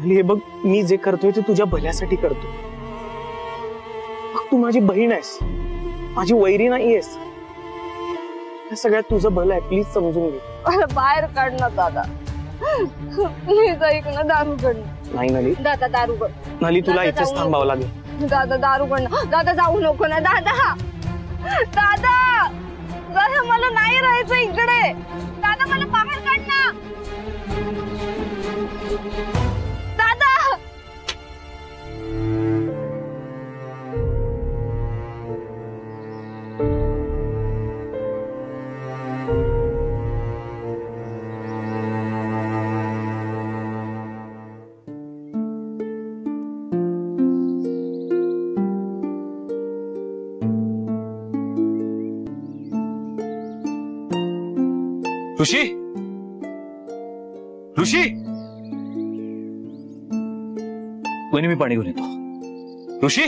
हे बघ, मी जे करतोय ते तुझ्या भल्यासाठी करतो. तू माझी बहीण आहेस, माझी वैरी नाहीयेस. या सगळ्यात तुझं भलं आहे, प्लीज समजून घे. मला बाहेर काढ ना दादा, प्लीज ऐक ना. दारू काढ. नाही नली दादा, दारू काढ. नली तुला इथेच थांबावं लागेल. दादा दारू काढ ना दादा, जाऊ नको ना दादा. दादा दादा मला नाही राहायचं इकडे. दादा मला बाहेर काढ ना दादा. ऋषी, ऋषी, वहिनी मी पाणी घेऊन येतो. ऋषी,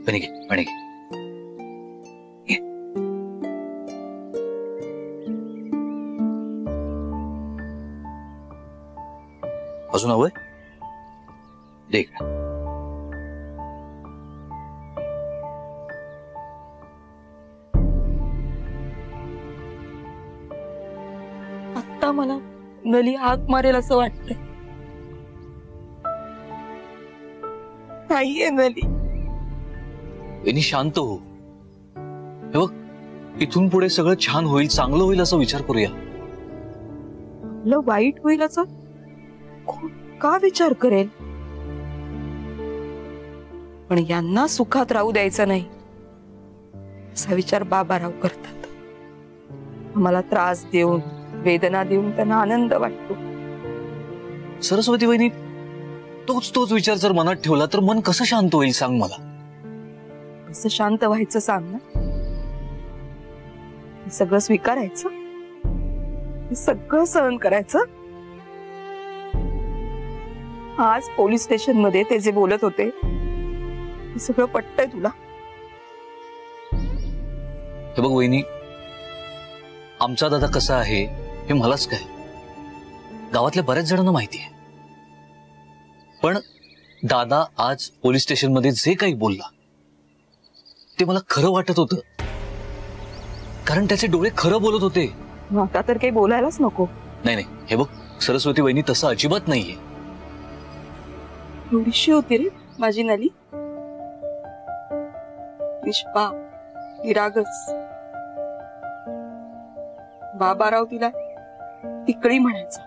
पाणी घे, पाणी घे. अजून हवंय? देख. आता मला नली हाक मारेल असं वाटतंय. नाहीये नली. वहिनी शांत हो. हे बघ, इथून पुढे सगळं छान होईल, चांगलं होईल असं विचार करूया. आपलं वाईट होईल असं का विचार करेल? पण यांना सुखात राहू द्यायचं नाही असा विचार बाबाराव करतात. आम्हाला त्रास देऊन, वेदना देऊन त्यांना आनंद वाटतो. सरस्वती वहिनी, तोच विचार जर मनात ठेवला तर मन कसं शांत होईल सांग मला. कसं शांत व्हायचं सांग ना. हे सगळं स्वीकारायचं, हे सगळं सहन करायचं. आज पोलीस स्टेशन मध्ये ते जे बोलत होते हे सगळं पटतंय तुला? हे बघ वहिनी, आमचा दादा कसा आहे हे मलाच काय, गावातल्या बऱ्याच जणांना माहिती आहे. पण दादा आज पोलीस स्टेशन मध्ये जे काही बोलला ते मला खरं वाटत होतं, कारण त्याचे डोळे खरं बोलत होते. आता तर काही बोलायलाच नको. नाही, हे बघ सरस्वती वहिनी, तसं अजिबात नाहीये. थोडीशी होती रे माझी नली, निष्पा, निरागस. बाबाराव तिला तिकडी म्हणायचा.